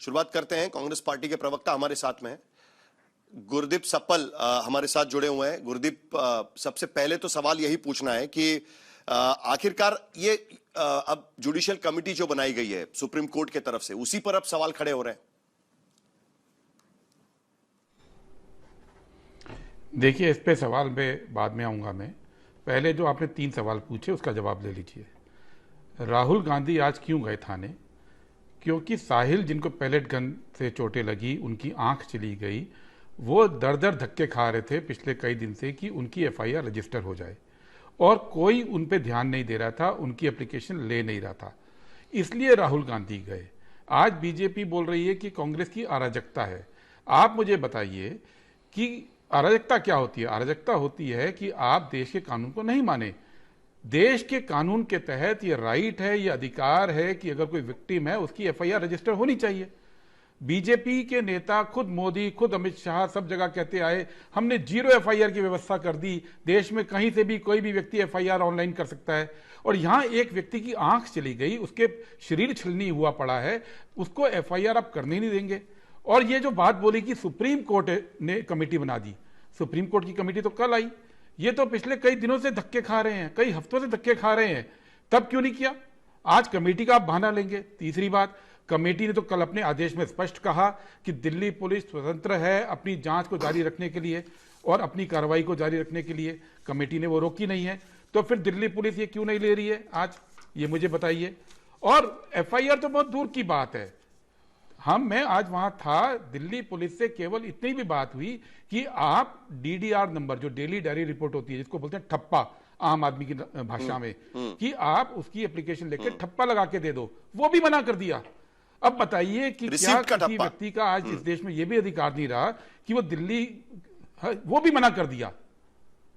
शुरुआत करते हैं। कांग्रेस पार्टी के प्रवक्ता हमारे साथ में हैं, गुरदीप सप्पल हमारे साथ जुड़े हुए हैं। गुरदीप, सबसे पहले तो सवाल यही पूछना है कि आखिरकार ये अब जुडिशियल कमेटी जो बनाई गई है सुप्रीम कोर्ट के तरफ से, उसी पर अब सवाल खड़े हो रहे हैं। देखिए, इस पे सवाल में बाद में आऊंगा। मैं पहले जो आपने 3 सवाल पूछे उसका जवाब ले लीजिए। राहुल गांधी आज क्यों गए थाने? क्योंकि साहिल, जिनको पैलेट गन से चोटें लगी, उनकी आंख चली गई, वो दर दर धक्के खा रहे थे पिछले कई दिन से कि उनकी एफआईआर रजिस्टर हो जाए, और कोई उन पे ध्यान नहीं दे रहा था, उनकी एप्लीकेशन ले नहीं रहा था। इसलिए राहुल गांधी गए। आज बीजेपी बोल रही है कि कांग्रेस की अराजकता है। आप मुझे बताइए कि अराजकता क्या होती है? अराजकता होती है कि आप देश के कानून को नहीं माने। देश के कानून के तहत ये राइट है, ये अधिकार है कि अगर कोई विक्टिम है उसकी एफआईआर रजिस्टर होनी चाहिए। बीजेपी के नेता, खुद मोदी, खुद अमित शाह, सब जगह कहते आए हमने 0 एफआईआर की व्यवस्था कर दी, देश में कहीं से भी कोई भी व्यक्ति एफआईआर ऑनलाइन कर सकता है। और यहां एक व्यक्ति की आंख चली गई, उसके शरीर छलनी हुआ पड़ा है, उसको एफआईआर आप करने नहीं देंगे। और ये जो बात बोली कि सुप्रीम कोर्ट ने कमेटी बना दी, सुप्रीम कोर्ट की कमेटी तो कल आई, ये तो पिछले कई दिनों से धक्के खा रहे हैं, कई हफ्तों से धक्के खा रहे हैं, तब क्यों नहीं किया? आज कमेटी का आप बहाना लेंगे। तीसरी बात, कमेटी ने तो कल अपने आदेश में स्पष्ट कहा कि दिल्ली पुलिस स्वतंत्र है अपनी जांच को जारी रखने के लिए और अपनी कार्रवाई को जारी रखने के लिए। कमेटी ने वो रोकी नहीं है, तो फिर दिल्ली पुलिस ये क्यों नहीं ले रही है आज, ये मुझे बताइए। और एफआईआर तो बहुत दूर की बात है। मैं आज वहां था, दिल्ली पुलिस से केवल इतनी भी बात हुई कि आप डीडीआर नंबर, जो डेली डायरी रिपोर्ट होती है, जिसको बोलते हैं ठप्पा आम आदमी की भाषा में, कि आप उसकी एप्लीकेशन लेके ठप्पा लगा के दे दो, वो भी मना कर दिया। अब बताइए कि क्या किसी व्यक्ति का आज इस देश में यह भी अधिकार नहीं रहा कि वो दिल्ली, वो भी मना कर दिया।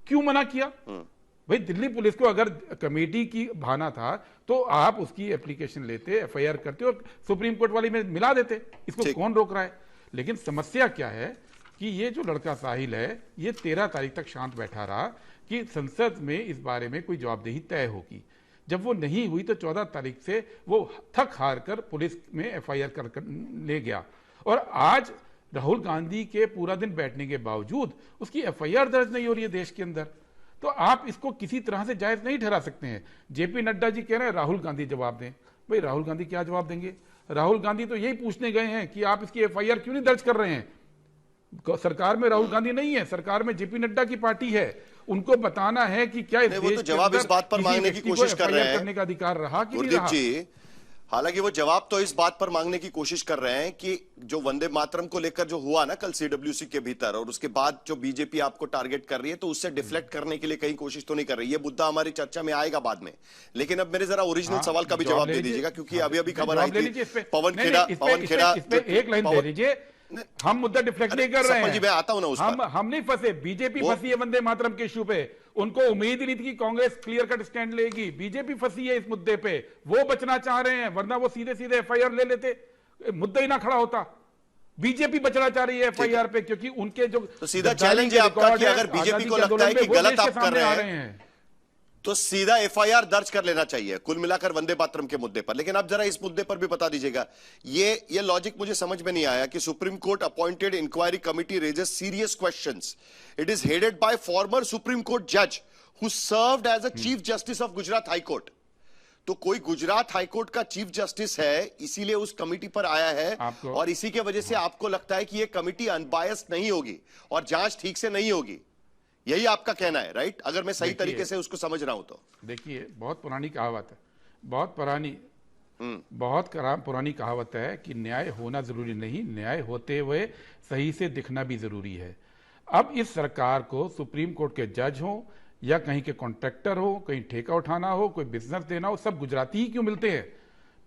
क्यों मना किया भाई? दिल्ली पुलिस को अगर कमेटी की बहाना था तो आप उसकी एप्लीकेशन लेते, एफआईआर करते और सुप्रीम कोर्ट वाली में मिला देते। इसको कौन रोक रहा है? लेकिन समस्या क्या है कि ये जो लड़का साहिल है, ये 13 तारीख तक शांत बैठा रहा कि संसद में इस बारे में कोई जवाबदेही तय होगी। जब वो नहीं हुई तो 14 तारीख से वो थक हार कर पुलिस में एफआईआर कर ले गया, और आज राहुल गांधी के पूरा दिन बैठने के बावजूद उसकी एफआईआर दर्ज नहीं हो रही है देश के अंदर। तो आप इसको किसी तरह से जायज नहीं ठहरा सकते हैं। जेपी नड्डा जी कह रहे हैं राहुल गांधी जवाब दें। भाई, राहुल गांधी क्या जवाब देंगे? राहुल गांधी तो यही पूछने गए हैं कि आप इसकी एफआईआर क्यों नहीं दर्ज कर रहे हैं। सरकार में राहुल गांधी नहीं है, सरकार में जेपी नड्डा की पार्टी है। उनको बताना है कि क्या इस देश तो जवाब इस बात पर मांगने की कोशिश कर रहे हैं करने का अधिकार रहा कि नहीं गुरदीप रहा? जी, हालांकि वो जवाब तो इस बात पर मांगने की कोशिश कर रहे हैं कि जो वंदे मातरम को लेकर जो हुआ ना कल सीडब्ल्यूसी के भीतर, और उसके बाद जो बीजेपी आपको टारगेट कर रही है, तो उससे डिफ्लेक्ट करने के लिए कहीं कोशिश तो नहीं कर रही। ये मुद्दा हमारी चर्चा में आएगा बाद में, लेकिन अब मेरे जरा ओरिजिनल सवाल का भी जवाब दे दीजिएगा, क्योंकि अभी अभी खबर आई थी पवन खेड़ा एक लाइन दे दीजिए। हम मुद्दा डिफ्लेक्ट नहीं कर रहे हैं जी, मैं आता हूं ना उस पर। हम नहीं फंसे, बीजेपी फंसी है वंदे मातरम के इश्यू पे। उनको उम्मीद ही नहीं थी कि कांग्रेस क्लियर कट स्टैंड लेगी। बीजेपी फंसी है इस मुद्दे पे, वो बचना चाह रहे हैं, वरना वो सीधे सीधे एफआईआर ले लेते, मुद्दा ही ना खड़ा होता। बीजेपी बचना चाह रही है एफआईआर पे, क्योंकि उनके जो तो सीधा चैलेंज है आपका कि अगर बीजेपी को लगता है कि गलत आप कर रहे हैं तो सीधा एफआईआर दर्ज कर लेना चाहिए, कुल मिलाकर वंदे मातरम के मुद्दे पर। लेकिन अब जरा इस मुद्दे पर भी बता दीजिएगा, ये लॉजिक मुझे समझ में नहीं आया कि Supreme Court appointed inquiry committee raises serious questions. It is headed by former Supreme Court जज who served as a chief justice of Gujarat High Court. तो कोई गुजरात हाई कोर्ट का चीफ जस्टिस है, इसीलिए उस कमिटी पर आया है, और इसी के वजह से आपको लगता है कि यह कमिटी अनबायस्ड नहीं होगी और जांच ठीक से नहीं होगी। यही आपका कहना है, राइट? अगर मैं सही तरीके से उसको समझ रहा हूं तो। देखिए, बहुत पुरानी कहावत है, बहुत पुरानी कहावत है कि न्याय होना जरूरी नहीं, न्याय होते हुए सही से दिखना भी जरूरी है। अब इस सरकार को सुप्रीम कोर्ट के जज हो या कहीं के कॉन्ट्रैक्टर हो, कहीं ठेका उठाना हो, कोई बिजनेस देना हो, सब गुजराती ही क्यों मिलते हैं?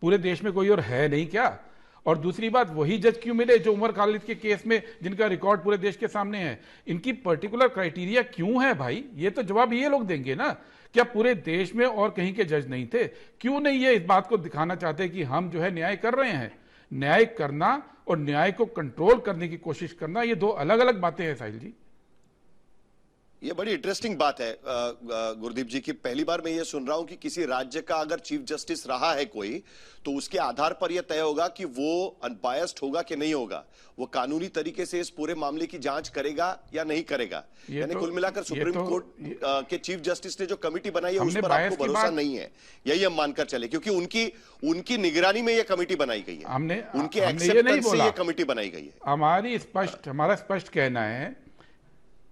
पूरे देश में कोई और है नहीं क्या? और दूसरी बात, वही जज क्यों मिले जो उमर खालिद के केस में, जिनका रिकॉर्ड पूरे देश के सामने है? इनकी पर्टिकुलर क्राइटेरिया क्यों है भाई? ये तो जवाब ये लोग देंगे ना। क्या पूरे देश में और कहीं के जज नहीं थे? क्यों नहीं ये इस बात को दिखाना चाहते कि हम जो है न्याय कर रहे हैं? न्याय करना और न्याय को कंट्रोल करने की कोशिश करना, ये दो अलग अलग बातें हैं साहिल जी। ये बड़ी इंटरेस्टिंग बात है गुरदीप जी की। पहली बार मैं ये सुन रहा हूं कि किसी राज्य का अगर चीफ जस्टिस रहा है कोई, तो उसके आधार पर यह तय होगा कि वो अनबायस्ड होगा कि नहीं होगा, वो कानूनी तरीके से इस पूरे मामले की जांच करेगा या नहीं करेगा। यानी कुल मिलाकर सुप्रीम कोर्ट के चीफ जस्टिस ने जो कमेटी बनाई है उस पर आपको भरोसा नहीं है, यही हम मानकर चले, क्योंकि उनकी निगरानी में यह कमेटी बनाई गई है, उनके एक्सेप्टेंस से यह कमेटी बनाई गई है।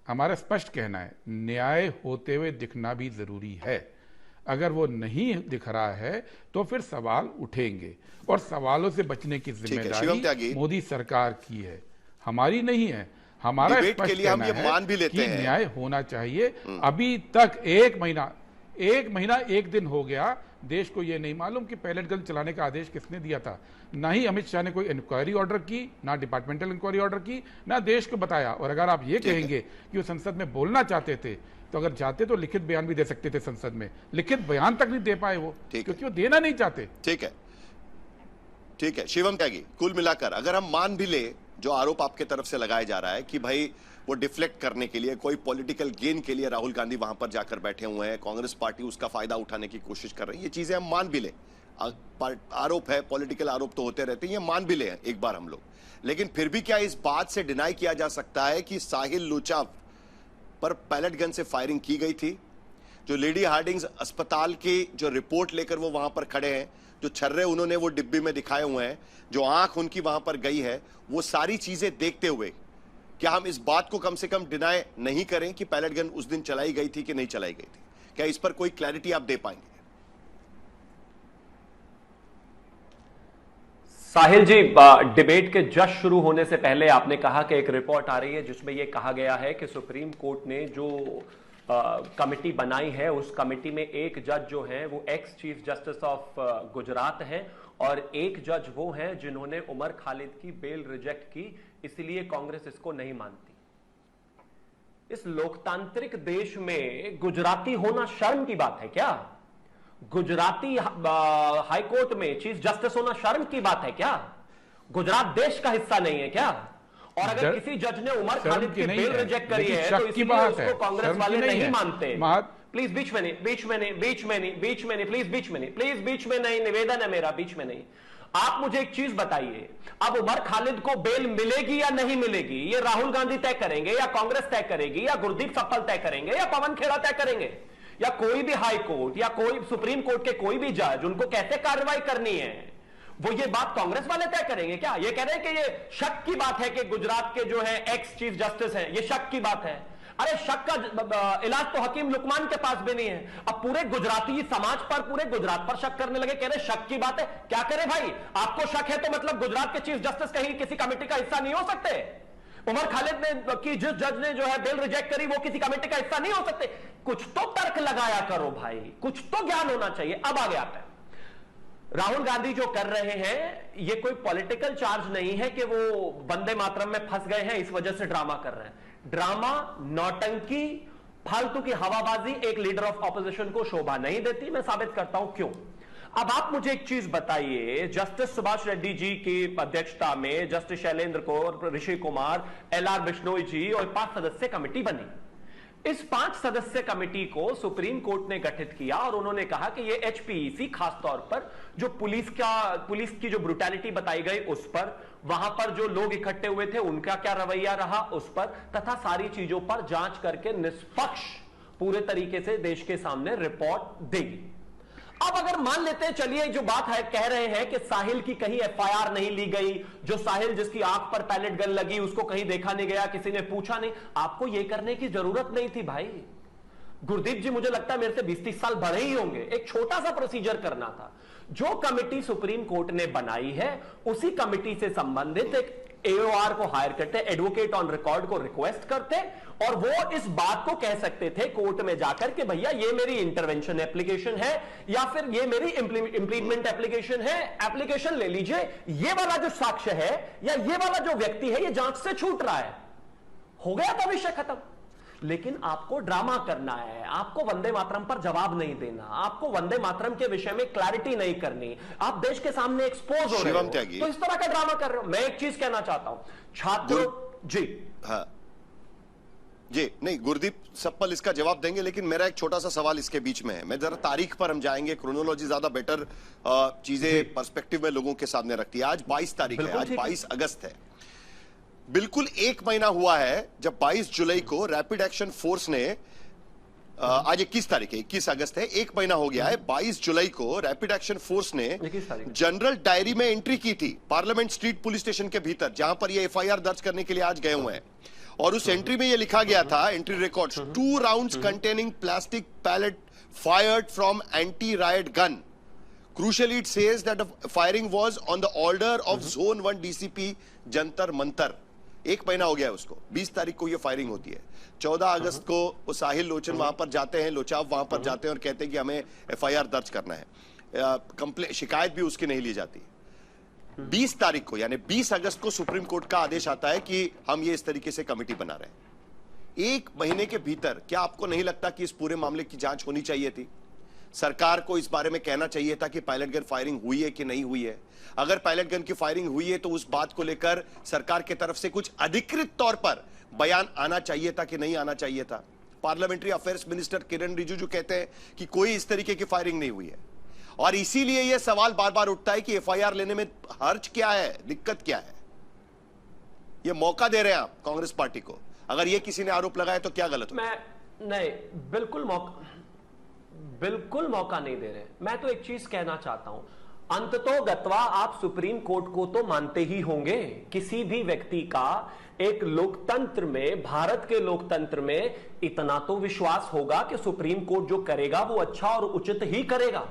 हमारा स्पष्ट कहना है न्याय होते हुए दिखना भी जरूरी है। अगर वो नहीं दिख रहा है तो फिर सवाल उठेंगे, और सवालों से बचने की जिम्मेदारी मोदी सरकार की है, हमारी नहीं है। हमारा स्पष्ट कहना है कि न्याय होना चाहिए। अभी तक एक महीना एक दिन हो गया, देश को यह नहीं मालूम कि पैलेट गन चलाने का आदेश किसने दिया था। ना ही अमित शाह ने कोई इंक्वायरी ऑर्डर की, ना डिपार्टमेंटल इंक्वायरी ऑर्डर की, ना देश को बताया। और अगर आप ये कहेंगे कि वो संसद में बोलना चाहते थे, तो अगर चाहते तो लिखित बयान भी दे सकते थे संसद में। लिखित बयान तक नहीं दे पाए वो, क्योंकि वो देना नहीं चाहते। ठीक है शिवम त्यागी, कुल मिलाकर अगर हम मान भी ले जो आरोप आपके तरफ से लगाया जा रहा है कि भाई वो डिफ्लेक्ट करने के लिए, कोई पॉलिटिकल गेन के लिए राहुल गांधी वहां पर जाकर बैठे हुए हैं, कांग्रेस पार्टी उसका फायदा उठाने की कोशिश कर रही है, ये चीजें हम मान भी ले, आरोप है, पॉलिटिकल आरोप तो होते रहते हैं, ये मान भी ले एक बार हम लोग। लेकिन फिर भी क्या इस बात से डिनाई किया जा सकता है कि साहिल लोचा पर पैलेट गन से फायरिंग की गई थी? जो लेडी हार्डिंग्स अस्पताल की जो रिपोर्ट लेकर वो वहां पर खड़े हैं, जो छर्रे उन्होंने वो डिब्बी में दिखाए हुए हैं, जो आंख उनकी वहां पर गई है, वो सारी चीजें देखते हुए क्या हम इस बात को कम से कम डिनाई नहीं करें कि पैलेट गन उस दिन चलाई गई थी कि नहीं चलाई गई थी? क्या इस पर कोई क्लैरिटी आप दे पाएंगे? साहिल जी, डिबेट के जस्ट शुरू होने से पहले आपने कहा कि एक रिपोर्ट आ रही है जिसमें यह कहा गया है कि सुप्रीम कोर्ट ने जो कमिटी बनाई है, उस कमिटी में एक जज जो है वो ex chief justice of Gujarat है, और एक जज वो हैं जिन्होंने उमर खालिद की बेल रिजेक्ट की, इसलिए कांग्रेस इसको नहीं मानती। इस लोकतांत्रिक देश में गुजराती होना शर्म की बात है क्या? गुजराती हाई कोर्ट में चीफ जस्टिस होना शर्म की बात है क्या? गुजरात देश का हिस्सा नहीं है क्या? और अगर किसी जज ने उमर खालिद की बेल रिजेक्ट करी है तो इसलिए उसको कांग्रेस वाले नहीं मानते। प्लीज बीच में नहीं, प्लीज बीच में नहीं, निवेदन है मेरा, बीच में नहीं। आप मुझे एक चीज बताइए, अब उमर खालिद को बेल मिलेगी या नहीं मिलेगी, ये राहुल गांधी तय करेंगे, या कांग्रेस तय करेगी, या गुरदीप सप्पल तय करेंगे, या पवन खेड़ा तय करेंगे, या कोई भी हाई कोर्ट या कोई सुप्रीम कोर्ट के कोई भी जज उनको कैसे कार्रवाई करनी है, वो ये बात कांग्रेस वाले तय करेंगे क्या? ये कह रहे हैं कि ये शक की बात है कि गुजरात के जो है एक्स चीफ जस्टिस हैं, ये शक की बात है। अरे शक का इलाज तो हकीम लुकमान के पास भी नहीं है। अब पूरे गुजराती समाज पर, पूरे गुजरात पर शक करने लगे, कह रहे शक की बात है। क्या करें भाई, आपको शक है तो मतलब गुजरात के चीफ जस्टिस कहीं किसी कमेटी का हिस्सा नहीं हो सकते? उमर खालिद ने की जिस जज ने जो है बेल रिजेक्ट करी वो किसी कमेटी का हिस्सा नहीं हो सकते? कुछ तो तर्क लगाया करो भाई, कुछ तो ज्ञान होना चाहिए। अब आगे आता है, राहुल गांधी जो कर रहे हैं ये कोई पॉलिटिकल चार्ज नहीं है कि वो वंदे मातरम में फंस गए हैं इस वजह से ड्रामा कर रहे हैं। ड्रामा, नौटंकी, फालतू की हवाबाजी एक लीडर ऑफ ऑपोजिशन को शोभा नहीं देती। मैं साबित करता हूं क्यों। अब आप मुझे एक चीज बताइए, जस्टिस सुभाष रेड्डी जी की अध्यक्षता में जस्टिस शैलेंद्र कौर, ऋषि कुमार, एलआर बिश्नोई जी और 5 सदस्य कमेटी बनी। इस 5 सदस्य कमेटी को सुप्रीम कोर्ट ने गठित किया और उन्होंने कहा कि ये एचपीईसी खासतौर पर जो पुलिस की जो ब्रुटैलिटी बताई गई उस पर, वहां पर जो लोग इकट्ठे हुए थे उनका क्या रवैया रहा उस पर, तथा सारी चीजों पर जांच करके निष्पक्ष पूरे तरीके से देश के सामने रिपोर्ट देगी। अब अगर मान लेते हैं, चलिए जो बात है कह रहे हैं कि साहिल की कहीं एफआईआर नहीं ली गई, जो साहिल जिसकी आंख पर पैलेट गन लगी उसको कहीं देखा नहीं गया, किसी ने पूछा नहीं, आपको यह करने की जरूरत नहीं थी भाई। गुरदीप जी मुझे लगता है मेरे से 20-30 साल बड़े ही होंगे, एक छोटा सा प्रोसीजर करना था। जो कमेटी सुप्रीम कोर्ट ने बनाई है उसी कमेटी से संबंधित एक एओआर को हायर करते, एडवोकेट ऑन रिकॉर्ड को रिक्वेस्ट करते, और वो इस बात को कह सकते थे कोर्ट में जाकर कि भैया ये मेरी इंटरवेंशन एप्लीकेशन है या फिर ये मेरी इंप्लीमेंट एप्लीकेशन है, एप्लीकेशन ले लीजिए, ये वाला जो साक्ष्य है या ये वाला जो व्यक्ति है ये जांच से छूट रहा है, हो गया था विषय खत्म। लेकिन आपको ड्रामा करना है, आपको वंदे मातरम पर जवाब नहीं देना, आपको वंदे मातरम के विषय में क्लैरिटी नहीं करनी, आप देश के सामने एक्सपोज हो रहे हो, तो इस तरह का ड्रामा कर रहे हो। मैं एक चीज कहना चाहता हूं, छात्रों जी, हाँ जी नहीं, गुरदीप सप्पल इसका जवाब देंगे, लेकिन मेरा एक छोटा सा सवाल इसके बीच में है। मैं जरा तारीख पर हम जाएंगे, क्रोनोलॉजी ज्यादा बेटर चीजें पर्सपेक्टिव में लोगों के सामने रखती है। आज 22 तारीख है, आज 22 अगस्त है। बिल्कुल एक महीना हुआ है जब 22 जुलाई को रैपिड एक्शन फोर्स ने, आज 21 तारीख है, 21 अगस्त है, एक महीना हो गया है। 22 जुलाई को रैपिड एक्शन फोर्स ने जनरल डायरी में एंट्री की थी पार्लियामेंट स्ट्रीट पुलिस स्टेशन के भीतर, जहां पर ये एफआईआर दर्ज करने के लिए आज गए हुए हैं। और उस एंट्री में ये लिखा गया था, entry records, 2 rounds containing plastic pellet fired from anti riot gun. Crucially, it says that the firing was on the order of Zone 1 DCP Jantar Mantar. एक महीना हो गया है उसको। 20 तारीख को ये फायरिंग होती है। 14 अगस्त को वो साहिल लोचन वहां पर जाते हैं, लोचाव वहां पर जाते हैं और कहते हैं कि हमें एफआईआर दर्ज करना है। शिकायत भी उसकी नहीं ली जाती। 20 तारीख को यानी 20 अगस्त को सुप्रीम कोर्ट का आदेश आता है कि हम ये इस तरीके से कमेटी बना रहे हैं। एक महीने के भीतर क्या आपको नहीं लगता कि इस पूरे मामले की जांच होनी चाहिए थी? सरकार को इस बारे में कहना चाहिए था कि पायलट गन फायरिंग हुई है कि नहीं हुई है। अगर पायलट गन की फायरिंग हुई है तो उस बात को लेकर सरकार की तरफ से कुछ अधिकृत तौर पर बयान आना चाहिए था कि नहीं आना चाहिए था। पार्लियामेंट्री अफेयर्स मिनिस्टर किरण रिजिजू कहते हैं कि कोई इस तरीके की फायरिंग नहीं हुई है। और इसीलिए यह सवाल बार बार उठता है कि एफआईआर लेने में हर्ज क्या है, दिक्कत क्या है? यह मौका दे रहे हैं आप कांग्रेस पार्टी को। अगर यह किसी ने आरोप लगाया तो क्या गलत हो? नहीं, बिल्कुल मौका नहीं दे रहे। मैं तो एक चीज कहना चाहता हूं, अंततोगत्वा आप सुप्रीम कोर्ट को तो मानते ही होंगे। किसी भी व्यक्ति का एक लोकतंत्र में, भारत के लोकतंत्र में इतना तो विश्वास होगा कि सुप्रीम कोर्ट जो करेगा वो अच्छा और उचित ही करेगा।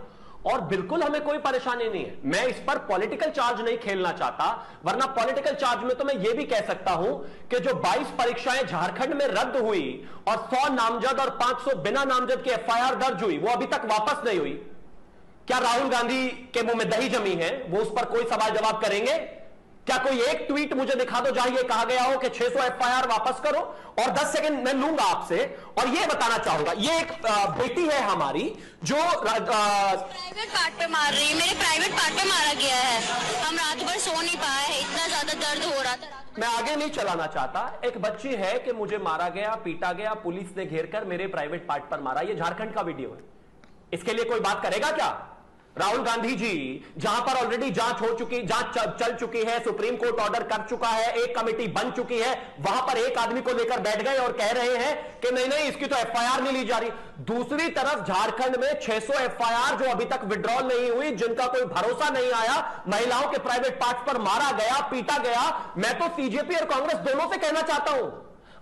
और बिल्कुल हमें कोई परेशानी नहीं है। मैं इस पर पॉलिटिकल चार्ज नहीं खेलना चाहता, वरना पॉलिटिकल चार्ज में तो मैं यह भी कह सकता हूं कि जो 22 परीक्षाएं झारखंड में रद्द हुई और 100 नामजद और 500 बिना नामजद की एफआईआर दर्ज हुई, वो अभी तक वापस नहीं हुई। क्या राहुल गांधी के मुंह में दही जमी है? वो उस पर कोई सवाल जवाब करेंगे? क्या कोई एक ट्वीट मुझे दिखा दो जहां ये कहा गया हो कि 600 एफआईआर वापस करो? और 10 सेकंड मैं लूंगा आपसे और ये बताना चाहूंगा, ये एक बेटी है हमारी जो प्राइवेट पार्ट पे मार रही है। मेरे प्राइवेट पार्ट पे मारा गया है। हम रात भर सो नहीं पाए हैं, इतना ज्यादा दर्द हो रहा था। मैं आगे नहीं चलाना चाहता। एक बच्ची है कि मुझे मारा गया, पीटा गया, पुलिस ने घेर कर मेरे प्राइवेट पार्ट पर मारा। ये झारखंड का वीडियो है। इसके लिए कोई बात करेगा क्या? राहुल गांधी जी, जहां पर ऑलरेडी जांच हो चुकी, जांच चल चुकी है, सुप्रीम कोर्ट ऑर्डर कर चुका है, एक कमेटी बन चुकी है, वहां पर एक आदमी को लेकर बैठ गए और कह रहे हैं कि नहीं इसकी तो एफआईआर नहीं ली जा रही। दूसरी तरफ झारखंड में 600 एफआईआर जो अभी तक विड्रॉल नहीं हुई, जिनका कोई भरोसा नहीं आया, महिलाओं के प्राइवेट पार्ट पर मारा गया, पीटा गया। मैं तो सीजेपी और कांग्रेस दोनों से कहना चाहता हूं,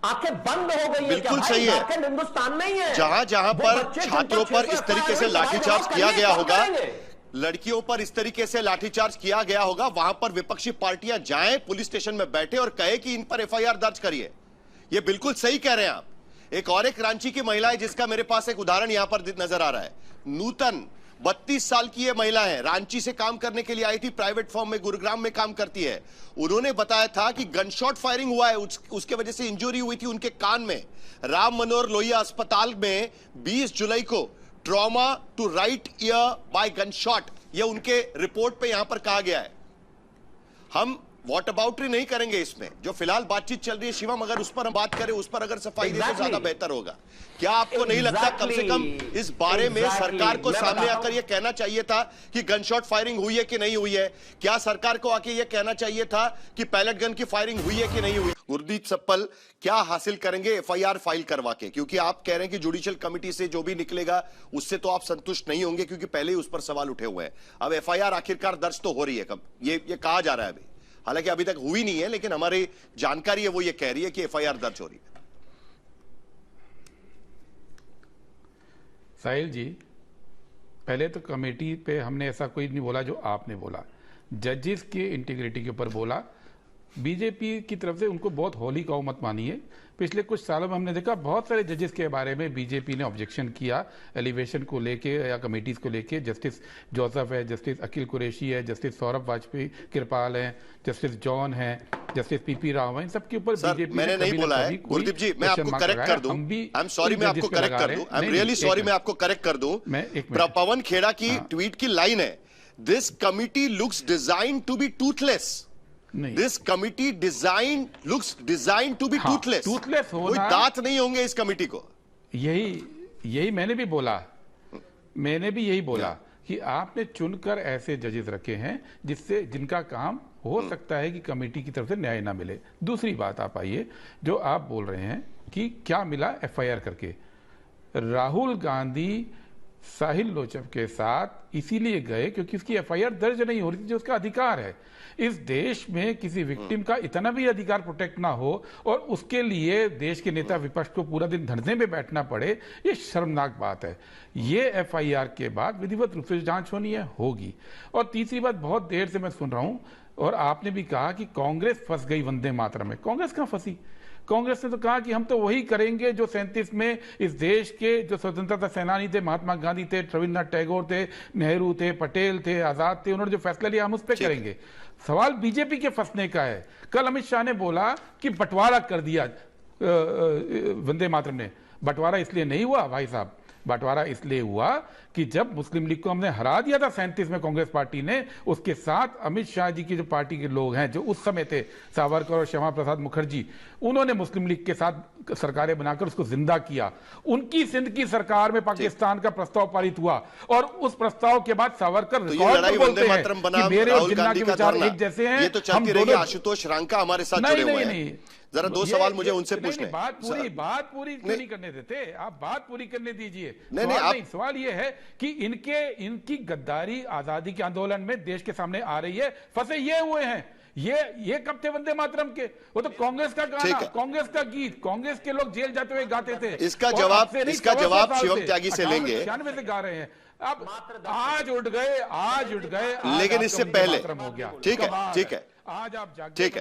आंखें बंद हो गई है। बिल्कुल सही है। हिंदुस्तान में ही है। जहां पर छात्रों पर इस तरीके से लाठीचार्ज किया गया होगा, लड़कियों पर इस तरीके से लाठीचार्ज किया गया होगा, वहां पर विपक्षी पार्टियां जाएं, पुलिस स्टेशन में बैठे और कहे कि इन पर एफआईआर दर्ज करिए। यह बिल्कुल सही कह रहे हैं आप। एक और एक रांची की महिला है जिसका मेरे पास एक उदाहरण यहां पर नजर आ रहा है। नूतन 32 साल की यह महिला है, रांची से काम करने के लिए आई थी, प्राइवेट फर्म में गुरुग्राम में काम करती है। उन्होंने बताया था कि गनशॉट फायरिंग हुआ है, उसके वजह से इंजरी हुई थी उनके कान में। राम मनोहर लोहिया अस्पताल में 20 जुलाई को trauma to right ear by gunshot, यह उनके रिपोर्ट पे यहां पर कहा गया है। हम वॉट अबाउटरी नहीं करेंगे इसमें, जो फिलहाल बातचीत चल रही है शिवम, अगर उस पर हम बात करें, उस पर अगर सफाई दें तो ज्यादा बेहतर होगा। क्या आपको नहीं लगता कम से कम इस बारे में सरकार को सामने आकर यह कहना चाहिए था कि गनशॉट फायरिंग हुई है कि नहीं हुई है? क्या सरकार को आके यह कहना चाहिए था कि पैलेट गन की फायरिंग हुई है कि नहीं हुई? गुरदीप सप्पल क्या हासिल करेंगे एफआईआर फाइल करवा के? क्योंकि आप कह रहे हैं कि जुडिशियल कमेटी से जो भी निकलेगा उससे तो आप संतुष्ट नहीं होंगे, क्योंकि पहले ही उस पर सवाल उठे हुए हैं। अब एफआईआर आखिरकार दर्ज तो हो रही है कब, ये कहा जा रहा है अभी, हालांकि अभी तक हुई नहीं है, लेकिन हमारी जानकारी है वो ये कह रही है कि एफआईआर दर्ज हो रही है। साहिल जी, पहले तो कमेटी पे हमने ऐसा कोई नहीं बोला जो आपने बोला, जजेस की इंटीग्रिटी के ऊपर बोला। बीजेपी की तरफ से उनको बहुत होली काऊ मत मानिए। पिछले कुछ सालों में हमने देखा बहुत सारे जजेस के बारे में बीजेपी ने ऑब्जेक्शन किया, एलिवेशन को लेके या कमेटीज को लेके। जस्टिस जोसेफ है, जस्टिस अखिल कुरैशी है, जस्टिस सौरभ वाजपेयी कृपाल है, जस्टिस जॉन है, जस्टिस पीपी राव है, इन सबके ऊपर बीजेपी मैंने नहीं बोला है। गुरदीप जी, मैं आपको करेक्ट कर दूं, आई एम सॉरी, मैं आपको करेक्ट कर दूं, आई एम रियली सॉरी, मैं आपको करेक्ट कर दूं। पवन खेड़ा की ट्वीट की लाइन है, this committee looks designed to be toothless. This committee looks design to be toothless. Toothless होना, कोई दांत नहीं होंगे इस कमिटी को। यही मैंने भी बोला कि आपने चुनकर ऐसे जजेस रखे हैं जिनका काम हो सकता है कि कमेटी की तरफ से न्याय ना मिले। दूसरी बात आप आइए, जो आप बोल रहे हैं कि क्या मिला एफआईआर करके। राहुल गांधी साहिल लोचब के साथ इसीलिए गए क्योंकि उसकी एफआईआर दर्ज नहीं हो रही थी, जो उसका अधिकार है। इस देश में किसी विक्टिम का इतना भी अधिकार प्रोटेक्ट ना हो और उसके लिए देश के नेता विपक्ष को पूरा दिन धरने में बैठना पड़े, ये शर्मनाक बात है। ये एफआईआर के बाद विधिवत रूप से जांच होनी है, होगी। और तीसरी बात, बहुत देर से मैं सुन रहा हूं और आपने भी कहा कि कांग्रेस फंस गई वंदे मातरम में। कांग्रेस कहां फंसी? कांग्रेस ने तो कहा कि हम तो वही करेंगे जो 37 में इस देश के जो स्वतंत्रता सेनानी थे, महात्मा गांधी थे, रविन्द्रनाथ टैगोर थे, नेहरू थे, पटेल थे, आजाद थे, उन्होंने जो फैसला लिया हम उस पर करेंगे। सवाल बीजेपी के फंसने का है। कल अमित शाह ने बोला कि बंटवारा कर दिया वंदे मातरम ने। बंटवारा इसलिए नहीं हुआ भाई साहब, बंटवारा इसलिए हुआ कि जब मुस्लिम लीग को हमने हरा दिया था 37 में कांग्रेस पार्टी ने, उसके साथ अमित शाह जी की जो पार्टी के लोग हैं जो उस समय थे, सावरकर और श्यामा प्रसाद मुखर्जी, उन्होंने मुस्लिम लीग के साथ सरकारें बनाकर उसको जिंदा किया। उनकी सिंध की सरकार में पाकिस्तान का प्रस्ताव पारित हुआ और उस प्रस्ताव के बाद सावरकर मेरे और जिन्ना के विचार एक जैसे हैं। ये तो चलती रही। आशुतोष रांका हमारे साथ जुड़े हुए हैं। जरा दो सवाल मुझे उनसे पूछने। बात पूरी नहीं करने देते आप, बात पूरी करने दीजिए। नहीं, सवाल ये है कि इनकी गद्दारी आजादी के आंदोलन में देश के सामने आ रही है। फंसे ये हुए हैं। ये कब थे वंदे मातरम के? वो तो कांग्रेस का गाना, कांग्रेस का गीत, कांग्रेस के लोग जेल जाते हुए गाते थे। इसका जवाब शिवम त्यागी से लेंगे। 96 से गा रहे हैं। अब आज उठ गए लेकिन इससे पहले हो गया। ठीक है आज आप ठीक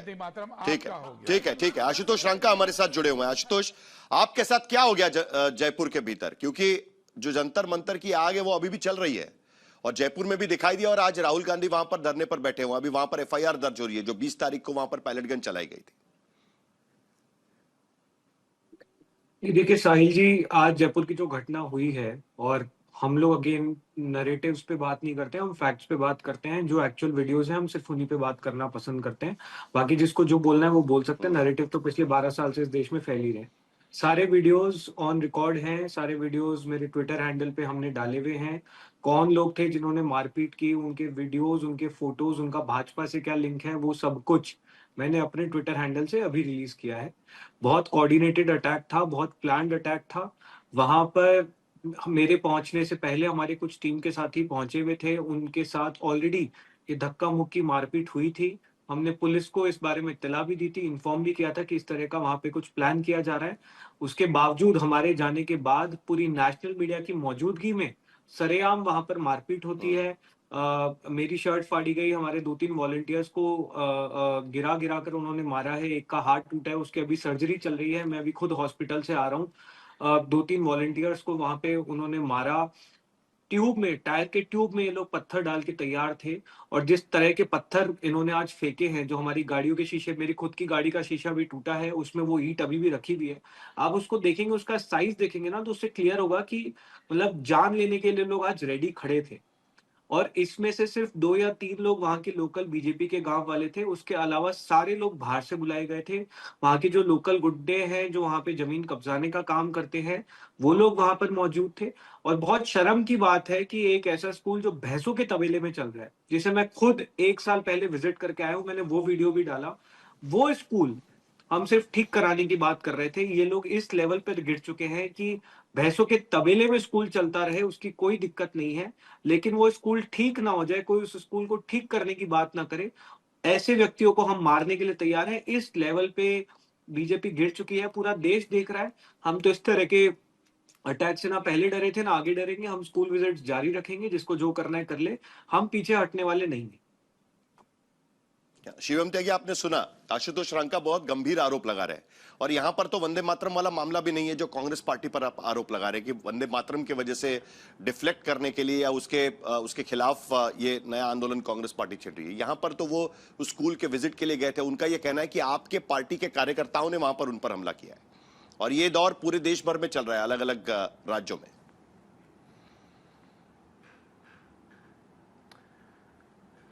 है। आशुतोष रांका हमारे साथ जुड़े हुए हैं। आशुतोष, आपके साथ क्या हो गया जयपुर के भीतर? क्योंकि जो जंतर मंतर की आग है वो अभी भी चल रही है और जयपुर में भी दिखाई दिया, और आज राहुल गांधी वहां पर धरने पर बैठे हुए। अभी वहां पर एफआईआर दर्ज हो रही है जो 20 तारीख को वहां पर पैलेट गन चलाई गई थी। देखिए साहिल जी, आज जयपुर की जो घटना हुई है, और हम लोग अगेन नरेटिव्स पे बात नहीं करते हैं, हम फैक्ट्स पे बात करते हैं। जो एक्चुअल वीडियोस हैं हम सिर्फ उन्हीं पे बात करना पसंद करते हैं। बाकी जिसको जो बोलना है वो बोल सकते हैं। नरेटिव तो पिछले 12 साल से इस देश में फैल ही रहे। सारे वीडियोस ऑन रिकॉर्ड हैं, सारे वीडियोस मेरे ट्विटर हैंडल पे हमने डाले हुए हैं। कौन लोग थे जिन्होंने मारपीट की, उनके वीडियोस, उनके फोटोज, उनका भाजपा से क्या लिंक है, वो सब कुछ मैंने अपने ट्विटर हैंडल से अभी रिलीज किया है। बहुत कोऑर्डिनेटेड अटैक था, बहुत प्लान्ड अटैक था। वहां पर मेरे पहुंचने से पहले हमारे कुछ टीम के साथी पहुंचे हुए थे, उनके साथ ऑलरेडी ये धक्का मुक्की मारपीट हुई थी। हमने पुलिस को इस बारे में इत्तला भी दी थी, इन्फॉर्म भी किया था कि इस तरह का वहां पे कुछ प्लान किया जा रहा है। उसके बावजूद हमारे जाने के बाद पूरी नेशनल मीडिया की मौजूदगी में सरेआम वहां पर मारपीट होती है। मेरी शर्ट फाड़ी गई, हमारे 2-3 वॉलंटियर्स को गिरा कर उन्होंने मारा है। एक का हाथ टूटा है, उसकी अभी सर्जरी चल रही है। मैं अभी खुद हॉस्पिटल से आ रहा हूँ। 2-3 वॉलंटियर्स को वहां पे उन्होंने मारा। ट्यूब में, टायर के ट्यूब में ये लोग पत्थर डाल के तैयार थे। और जिस तरह के पत्थर इन्होंने आज फेंके हैं, जो हमारी गाड़ियों के शीशे, मेरी खुद की गाड़ी का शीशा भी टूटा है, उसमें वो ईंट अभी भी रखी हुई है। आप उसको देखेंगे, उसका साइज देखेंगे ना, तो उससे क्लियर होगा कि मतलब जान लेने के लिए लोग आज रेडी खड़े थे। और इसमें से सिर्फ 2 या 3 लोग वहां के लोकल बीजेपी के गांव वाले थे। उसके अलावा सारे लोग बाहर से बुलाए गए थे। वहां के जो लोकल गुड्डे हैं, जो वहां पे जमीन कब्जाने का काम करते हैं, वो लोग वहां पर मौजूद थे। और बहुत शर्म की बात है कि एक ऐसा स्कूल जो भैंसों के तबेले में चल रहा है, जिसे मैं खुद 1 साल पहले विजिट करके आया हूं, मैंने वो वीडियो भी डाला। वो स्कूल हम सिर्फ ठीक कराने की बात कर रहे थे। ये लोग इस लेवल पर गिर चुके हैं कि भैंसों के तबेले में स्कूल चलता रहे, उसकी कोई दिक्कत नहीं है, लेकिन वो स्कूल ठीक ना हो जाए, कोई उस स्कूल को ठीक करने की बात ना करे, ऐसे व्यक्तियों को हम मारने के लिए तैयार हैं। इस लेवल पे बीजेपी गिर चुकी है, पूरा देश देख रहा है। हम तो इस तरह के अटैक से ना पहले डरे थे, ना आगे डरेंगे। हम स्कूल विजिट जारी रखेंगे, जिसको जो करना है कर ले, हम पीछे हटने वाले नहीं हैं। शिवम त्यागी, आपने सुना आशुतोष रांका बहुत गंभीर आरोप लगा रहे हैं। और यहां पर तो वंदे मातरम वाला मामला भी नहीं है जो कांग्रेस पार्टी पर आप आरोप लगा रहे हैं कि वंदे मातरम की वजह से डिफ्लेक्ट करने के लिए या उसके खिलाफ ये नया आंदोलन कांग्रेस पार्टी छेड़ रही है। यहां पर तो वो स्कूल के विजिट के लिए गए थे। उनका यह कहना है कि आपके पार्टी के कार्यकर्ताओं ने वहां पर उन पर हमला किया है, और ये दौर पूरे देश भर में चल रहा है, अलग अलग राज्यों में।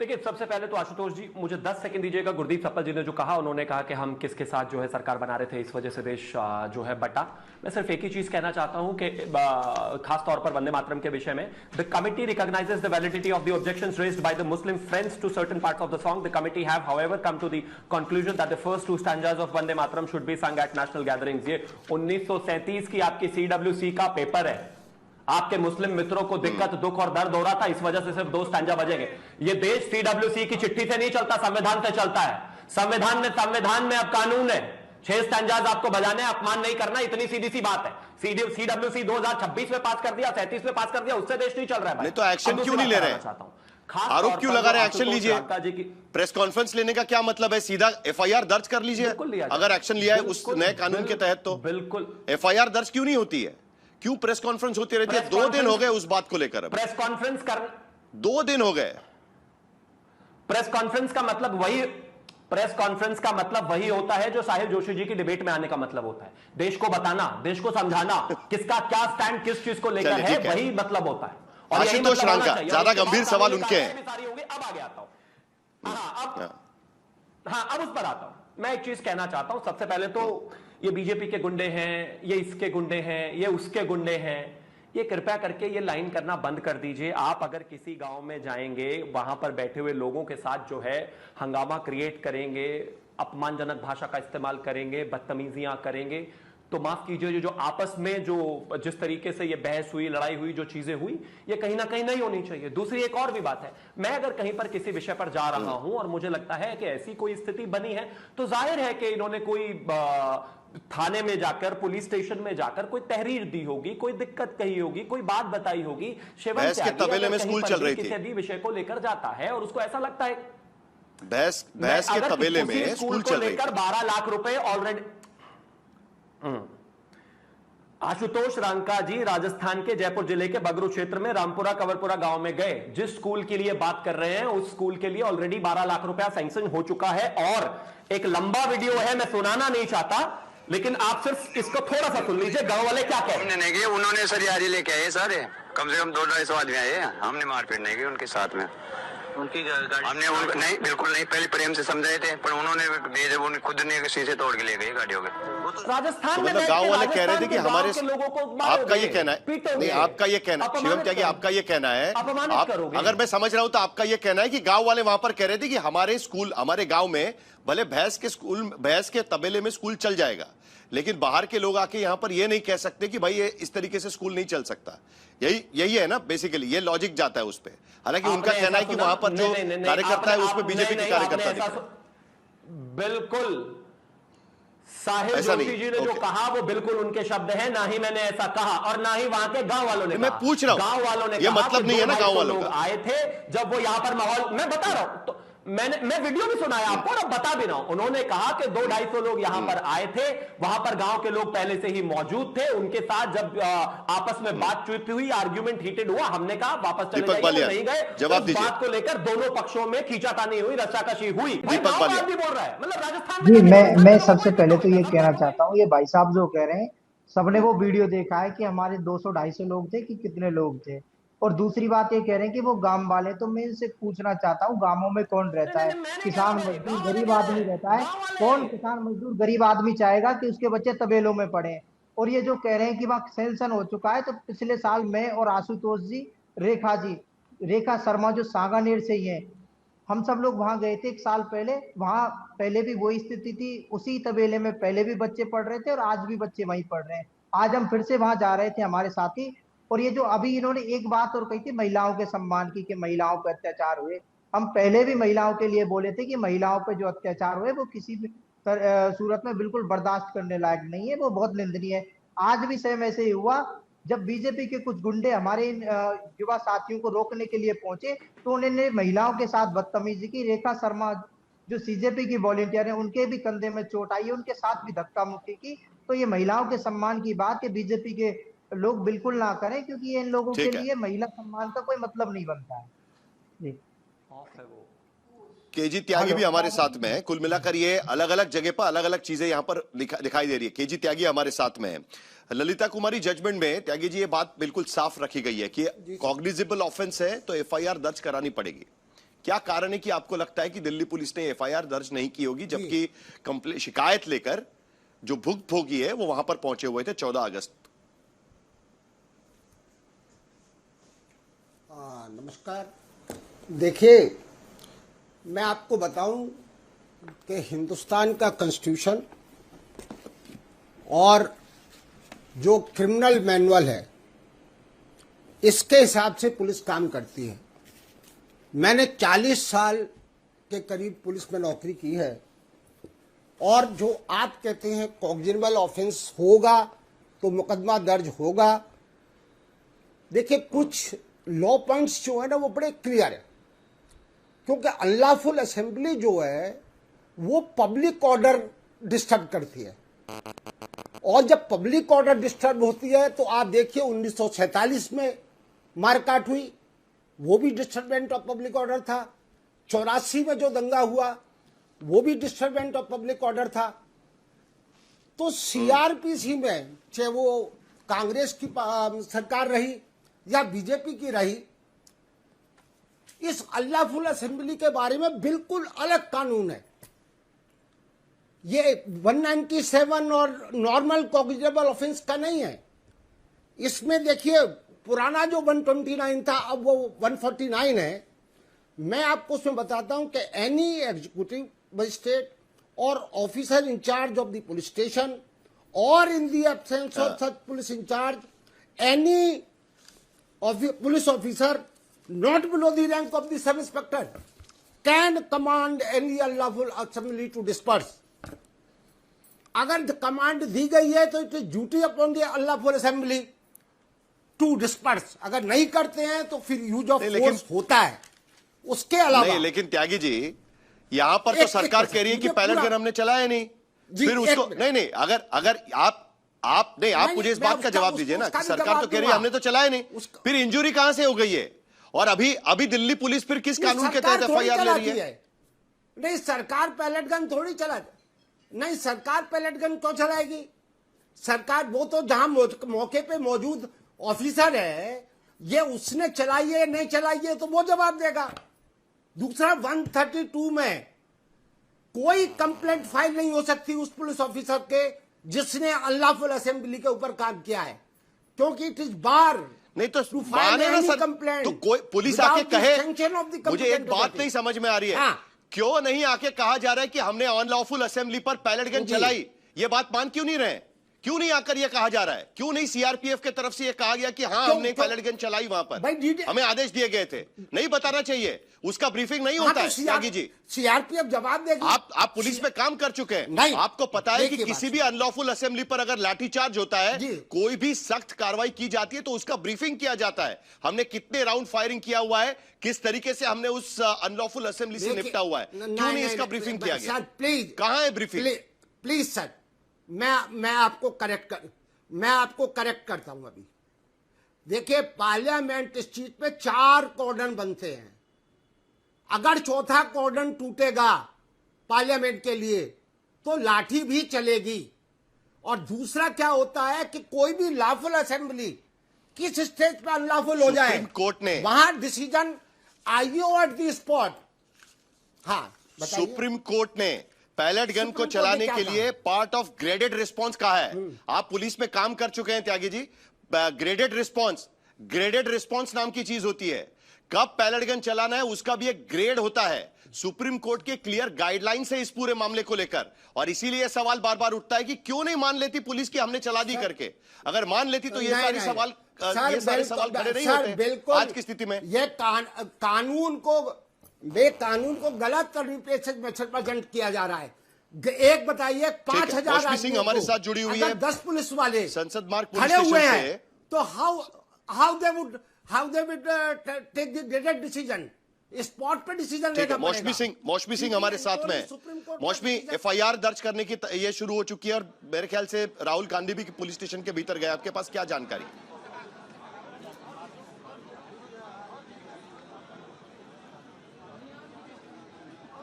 देखिए, सबसे पहले तो आशुतोष जी मुझे 10 सेकंड दीजिएगा। गुरदीप सप्पल जी ने जो कहा, उन्होंने कहा कि हम किसके साथ जो है सरकार बना रहे थे, इस वजह से देश जो है बटा। मैं सिर्फ एक ही चीज कहना चाहता हूं कि खास तौर पर वंदे मातरम के विषय में, the committee recognises the validity of the objections raised by the Muslim friends to certain parts of the song. The committee have however come to the conclusion that the first 2 stanzas of Vande Mataram should be sung at national gatherings. ये 1937 की आपकी CWC का paper है। आपके मुस्लिम मित्रों को दिक्कत, दुख और दर्द हो रहा था, इस वजह से सिर्फ 2 स्टैंजा बजेंगे। ये देश CWC की चिट्ठी से नहीं चलता, संविधान से चलता है। संविधान में अब कानून है, 6 स्टैंजाज आपको बजाने, अपमान नहीं करना, इतनी सीधी सी बात है। CWC 2026 में पास कर दिया, 37 में पास कर दिया, उससे देश नहीं चल रहा है भाई। नहीं तो एक्शन क्यों नहीं ले रहे हैं? आरोप क्यों लगा रहे हैं? एक्शन लीजिए। प्रेस कॉन्फ्रेंस लेने का क्या मतलब है? सीधा FIR दर्ज कर लीजिए अगर एक्शन लिया है उस नए कानून के तहत। तो बिल्कुल FIR दर्ज क्यों नहीं होती है? क्यों प्रेस कॉन्फ्रेंस होती रहती है? 2 दिन हो गए उस बात को लेकर। प्रेस कॉन्फ्रेंस कर 2 दिन हो गए। प्रेस कॉन्फ्रेंस का मतलब वही होता है जो साहिल जोशी जी की डिबेट में आने का मतलब होता है। देश को बताना, देश को समझाना, किसका क्या स्टैंड किस चीज को लेकर है, वही मतलब होता है। और आशुतोष रांका, ज्यादा गंभीर सवाल उनके हैं। अब आगे आता हूं। अब उस पर आता हूं। मैं एक चीज कहना चाहता हूं। सबसे पहले तो ये बीजेपी के गुंडे हैं, ये इसके गुंडे हैं, ये उसके गुंडे हैं, ये कृपया करके ये लाइन करना बंद कर दीजिए। आप अगर किसी गांव में जाएंगे, वहां पर बैठे हुए लोगों के साथ जो है हंगामा क्रिएट करेंगे, अपमानजनक भाषा का इस्तेमाल करेंगे, बदतमीजियां करेंगे, तो माफ कीजिए, जो आपस में जो जिस तरीके से ये बहस हुई, लड़ाई हुई, जो चीजें हुई, ये कहीं ना कहीं नहीं होनी चाहिए। दूसरी एक और भी बात है, मैं अगर कहीं पर किसी विषय पर जा रहा हूं और मुझे लगता है कि ऐसी कोई स्थिति बनी है, तो जाहिर है कि इन्होंने कोई थाने में जाकर, पुलिस स्टेशन में जाकर कोई तहरीर दी होगी, कोई दिक्कत कही होगी, कोई बात बताई होगी। शिवम के तबेले में स्कूल चल रही थी, किसी भी विषय को लेकर जाता है और उसको ऐसा लगता है बहस के तबेले में स्कूल चल रही थी, 12 लाख रुपए ऑलरेडी। आशुतोष रांका जी राजस्थान के जयपुर जिले के बगरू क्षेत्र में रामपुरा कंवरपुरा गांव में गए। जिस स्कूल के लिए बात कर रहे हैं, उस स्कूल के लिए ऑलरेडी 12 लाख रुपया सैंक्शन हो चुका है। और एक लंबा वीडियो है, मैं सुनाना नहीं चाहता, लेकिन आप सिर्फ इसको थोड़ा सा सुन लीजिए। गांव वाले क्या कहते हैं। नहीं किया उन्होंने, सर यारी लेके आए सारे, कम से कम 200-250 आदमी आए। हमने मारपीट नहीं की उनके साथ में, उनकी हमने नहीं, बिल्कुल नहीं, पहले प्रेम से समझाए थे, पर उन्होंने खुद ने शीशे तोड़ के ले गए गाड़ियों के। राजस्थान में मतलब गांव वाले कह रहे थे कि हमारे लोगों को आपका ये कहना है नहीं, आपका ये कहना, शिवम त्यागी आपका ये कहना है, अगर मैं समझ रहा हूं तो आपका ये कहना है कि गांव वाले वहां पर कह रहे थे कि हमारे स्कूल, हमारे गांव में भले भैंस के तबेले में स्कूल चल जाएगा, लेकिन बाहर के लोग आके यहां पर ये नहीं कह सकते कि भाई ये इस तरीके से स्कूल नहीं चल सकता। यही है ना बेसिकली, ये लॉजिक जाता है उस पे। हालांकि उनका कहना है कि वहां पर जो कार्यकर्ता है उसमें बीजेपी के कार्यकर्ता दिख रहे हैं। बिल्कुल साहिल जोशी जी ने जो कहा वो बिल्कुल उनके शब्द हैं, ना ही मैंने ऐसा कहा और ना ही वहां के गांव वालों ने। मैं पूछ रहा हूं, गांव वालों ने ये मतलब नहीं है ना गांव वालों का। आए थे जब वो यहां पर माहौल, मैं बता रहा हूं, तो मैं वीडियो भी सुनाया आपको और अब बता भी रहा हूं। उन्होंने कहा कि 200-250 लोग यहां पर आए थे, वहां पर गांव के लोग पहले से ही मौजूद थे। उनके साथ जब आपस में बातचीत हुई, आर्ग्यूमेंट हीटेड हुआ, हमने कहा वापस चले जाइए, नहीं गए। जवाब दीजिए। बात को लेकर दोनों पक्षों में खींचातानी हुई, रस्साकशी हुई। दीपक बालिया भी बोल रहा है, मतलब राजस्थान जी, मैं सबसे पहले तो ये कहना चाहता हूँ, ये भाई साहब जो कह रहे हैं, सबने वो वीडियो देखा है कि हमारे 200-250 लोग थे कि कितने लोग थे। और दूसरी बात ये कह रहे हैं कि वो गांव वाले, तो मैं इनसे पूछना चाहता हूँ, गांवों में कौन रहता है? किसान मजदूर गरीब आदमी रहता है। कौन किसान मजदूर गरीब आदमी चाहेगा कि उसके बच्चे तबेलों में पढ़े? और ये जो कह रहे हैं कि वहाँ सैंक्शन हो चुका है, तो पिछले साल मैं और आशुतोष जी, रेखा शर्मा जो सांगानेर से ही है, हम सब लोग वहां गए थे 1 साल पहले। वहां पहले भी वही स्थिति थी, उसी तबेले में पहले भी बच्चे पढ़ रहे थे और आज भी बच्चे वहीं पढ़ रहे हैं। आज हम फिर से वहां जा रहे थे, हमारे साथी। और ये जो अभी इन्होंने एक बात और कही थी महिलाओं के सम्मान की, कि महिलाओं पर अत्याचार हुए, हम पहले भी महिलाओं के लिए बोले थे कि महिलाओं पर जो अत्याचार हुए वो किसी भी सूरत में बिल्कुल बर्दाश्त करने लायक नहीं है, वो बहुत निंदनीय है। आज भी सेम ऐसे ही हुआ, जब बीजेपी के कुछ गुंडे हमारे युवा साथियों को रोकने के लिए पहुंचे, तो उन्होंने महिलाओं के साथ बदतमीजी की। रेखा शर्मा जो CJP की वॉलंटियर है, उनके भी कंधे में चोट आई है, उनके साथ भी धक्का मुक्की की। तो ये महिलाओं के सम्मान की बात है, बीजेपी के लोग बिल्कुल ना करें, क्योंकि ये इन लोगों के लिए महिला सम्मान का कोई मतलब नहीं बनता है। जी। केजी त्यागी भी हमारे साथ में है। कुल मिलाकर ये अलग अलग जगह पर अलग अलग चीजें यहां पर दिखाई दे रही है। केजी त्यागी हमारे साथ में है। ललिता कुमारी, जजमेंट में त्यागी जी ये बात बिल्कुल साफ रखी गई है कि कॉग्निजेबल ऑफेंस है तो FIR दर्ज करानी पड़ेगी। क्या कारण है कि आपको लगता है कि दिल्ली पुलिस ने एफआईआर दर्ज नहीं की होगी, जबकि शिकायत लेकर जो भुगतभोगी है वो वहां पर पहुंचे हुए थे 14 अगस्त? नमस्कार। देखिए, मैं आपको बताऊं कि हिंदुस्तान का कॉन्स्टिट्यूशन और जो क्रिमिनल मैनुअल है इसके हिसाब से पुलिस काम करती है। मैंने 40 साल के करीब पुलिस में नौकरी की है और जो आप कहते हैं कॉग्निजेबल ऑफेंस होगा तो मुकदमा दर्ज होगा। देखिए, कुछ लॉ पॉइंट्स जो है ना वो बड़े क्लियर है, क्योंकि अनलॉफुल असेंबली जो है वो पब्लिक ऑर्डर डिस्टर्ब करती है, और जब पब्लिक ऑर्डर डिस्टर्ब होती है तो आप देखिए 1947 में मारकाट हुई, वो भी डिस्टर्बेंस ऑफ पब्लिक ऑर्डर था। 84 में जो दंगा हुआ वो भी डिस्टर्बेंस ऑफ पब्लिक ऑर्डर था। तो सीआरपीसी में चाहे वो कांग्रेस की सरकार रही या बीजेपी की रही, इस अनलॉफुल असेंबली के बारे में बिल्कुल अलग कानून है। ये 197 और नॉर्मल कॉग्निजेबल ऑफेंस का नहीं है। इसमें देखिए, पुराना जो 129 था अब वो 149 है। मैं आपको उसमें बताता हूं कि एनी एग्जीक्यूटिव मजिस्ट्रेट और officer in charge of the police station और in the absence of such police in charge, any police officer not below the rank of the sub inspector can command any unlawful assembly to disperse. अगर command दी गई है तो it is duty upon the unlawful assembly to disperse. अगर नहीं करते हैं तो फिर यूज ऑफ फोर्स होता है। उसके अलावा नहीं, लेकिन त्यागी जी यहां पर तो सरकार कह रही है कि पायलट गन हमने चलाया नहीं, फिर उसको नहीं अगर आप मुझे इस बात का जवाब दीजिए ना कि सरकार तो कह रही है हमने तो चलाया नहीं, फिर इंजरी कहां से हो गई है? और अभी दिल्ली पुलिस फिर किस कानून के तहत एफआईआर ले रही है? नहीं, सरकार पैलेट गन थोड़ी चला, नहीं सरकार पैलेट गन क्यों चलाएगी? सरकार वो तो जहां मौके पे मौजूद ऑफिसर है, ये उसने चलाई है नहीं चलाई है तो वो जवाब देगा। दूसरा, 132 में कोई कंप्लेंट फाइल नहीं हो सकती उस पुलिस ऑफिसर के जिसने अनलॉफुल असेंबली के ऊपर काम किया है, क्योंकि इट इज बार नहीं तो माने ना सर, तो कोई पुलिस आके कहे, मुझे एक बात नहीं समझ में आ रही है, क्यों नहीं आके कहा जा रहा है कि हमने अनलॉफुल असेंबली पर पैलेट गन चलाई? ये बात मान क्यों नहीं रहे? क्यों नहीं आकर ये कहा जा रहा है? क्यों नहीं सीआरपीएफ की तरफ से ये कहा गया कि हाँ हमने पैलेट गन चलाई वहां पर, हमें आदेश दिए गए थे? नहीं बताना चाहिए, उसका ब्रीफिंग नहीं होता है त्यागी जी। सीआरपीएफ जवाब देगी। आप पुलिस में काम कर चुके हैं, आपको पता है कि किसी भी अनलॉफुल असेंबली पर अगर लाठीचार्ज होता है, कोई भी सख्त कार्रवाई की जाती है तो उसका ब्रीफिंग किया जाता है। हमने कितने राउंड फायरिंग किया हुआ है, किस तरीके से हमने उस अनलॉफुल असेंबली से निपटा हुआ है, क्यों नहीं इसका ब्रीफिंग किया गया? प्लीज, कहां है ब्रीफिंग? प्लीज सर, मैं आपको करेक्ट करता हूं। अभी देखिए, पार्लियामेंट स्ट्रीट पे 4 कॉर्डन बनते हैं। अगर चौथा कॉर्डन टूटेगा पार्लियामेंट के लिए तो लाठी भी चलेगी। और दूसरा क्या होता है कि कोई भी लॉफुल असेंबली किस स्टेज पे अनलॉफुल हो जाए, सुप्रीम कोर्ट ने वहां decision IO at the spot. हाँ, सुप्रीम कोर्ट ने पैलेट गन को चलाने के लिए पार्ट ऑफ ग्रेडेड रिस्पॉन्स कहा है। आप पुलिस में काम कर चुके हैं त्यागी जी, ग्रेडेड रिस्पॉन्स नाम की चीज होती है। कब पैलेट गन चलाना है उसका भी एक ग्रेड होता है। सुप्रीम कोर्ट के क्लियर गाइडलाइंस है इस पूरे मामले को लेकर, और इसीलिए सवाल बार बार उठता है कि क्यों नहीं मान लेती पुलिस की हमने चला दी करके। अगर मान लेती तो ये सारे सवाल खड़े नहीं होते आज की स्थिति में। ये कानून को गलत तरीके से प्रेजेंट किया जा रहा है। एक बताइए, 5000 सिंह हमारे साथ जुड़ी हुई है, 10 पुलिस वाले संसद मार्ग खड़े हुए हैं, तो how they would take the graded decision? Spot पे डिसीजन लेना पड़ेगा। मौसमी सिंह हमारे साथ में। मौसमी, एफआईआर दर्ज करने की ये शुरू हो चुकी है और मेरे ख्याल से राहुल गांधी भी पुलिस स्टेशन के भीतर गए। आपके पास क्या जानकारी?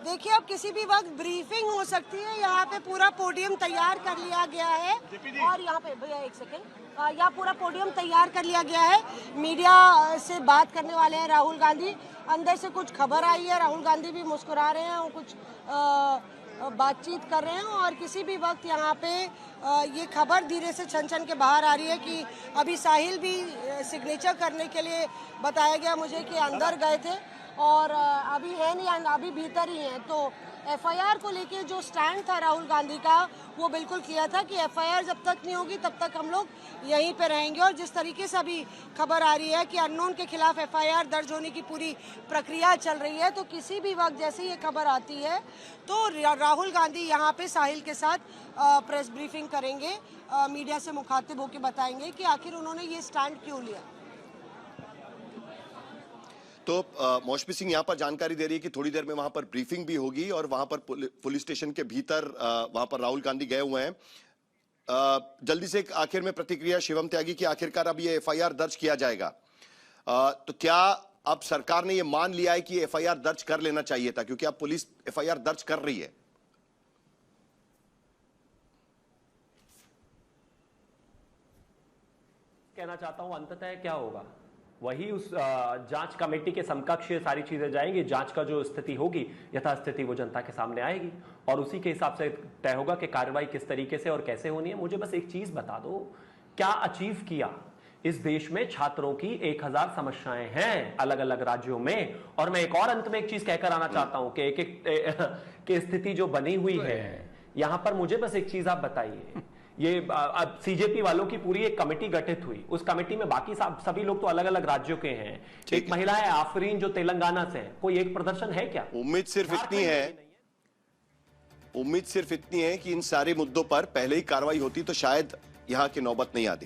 देखिए अब किसी भी वक्त ब्रीफिंग हो सकती है। यहाँ पे पूरा पोडियम तैयार कर लिया गया है और यहाँ पे भैया एक सेकेंड, यहाँ पूरा पोडियम तैयार कर लिया गया है। मीडिया से बात करने वाले हैं राहुल गांधी। अंदर से कुछ खबर आई है, राहुल गांधी भी मुस्कुरा रहे हैं और कुछ बातचीत कर रहे हैं और किसी भी वक्त यहाँ पे ये खबर धीरे से छन छन के बाहर आ रही है कि अभी साहिल भी सिग्नेचर करने के लिए बताया गया मुझे कि अंदर गए थे और अभी है नहीं, अभी भीतर ही हैं। तो एफआईआर को लेके जो स्टैंड था राहुल गांधी का वो बिल्कुल किया था कि एफआईआर जब तक नहीं होगी तब तक हम लोग यहीं पे रहेंगे। और जिस तरीके से अभी खबर आ रही है कि अननोन के खिलाफ एफआईआर दर्ज होने की पूरी प्रक्रिया चल रही है, तो किसी भी वक्त जैसे ये खबर आती है तो राहुल गांधी यहाँ पे साहिल के साथ प्रेस ब्रीफिंग करेंगे, मीडिया से मुखातिब होकर बताएंगे कि आखिर उन्होंने ये स्टैंड क्यों लिया। तो मौशमी सिंह यहाँ पर जानकारी दे रही है कि थोड़ी देर में वहां पर ब्रीफिंग भी होगी और वहां पर पुलिस स्टेशन के भीतर वहां पर राहुल गांधी गए हुए हैं। जल्दी से आखिर में प्रतिक्रिया शिवम त्यागी की, आखिरकार अब ये एफआईआर दर्ज किया जाएगा, तो क्या अब सरकार ने ये मान लिया है कि एफआईआर दर्ज कर लेना चाहिए था, क्योंकि अब पुलिस एफआईआर दर्ज कर रही है? कहना चाहता हूं अंततः क्या होगा, वही उस जांच कमेटी के समकक्ष सारी चीजें जाएंगी। जांच का जो स्थिति होगी, यथास्थिति वो जनता के सामने आएगी और उसी के हिसाब से तय होगा कि कार्रवाई किस तरीके से और कैसे होनी है। मुझे बस एक चीज बता दो, क्या अचीव किया इस देश में? छात्रों की 1000 समस्याएं हैं अलग अलग राज्यों में। और मैं एक और अंत में एक चीज कहकर आना चाहता हूं कि एक स्थिति जो बनी हुई है यहां पर, मुझे बस एक चीज आप बताइए, ये अब सीजेपी वालों की पूरी एक कमेटी गठित हुई, उस कमेटी में बाकी सभी लोग तो अलग अलग राज्यों के हैं। एक महिला है आफरीन जो तेलंगाना से है, कोई एक प्रदर्शन है क्या? उम्मीद सिर्फ इतनी है कि इन सारे मुद्दों पर पहले ही कार्रवाई होती तो शायद यहां की नौबत नहीं आती।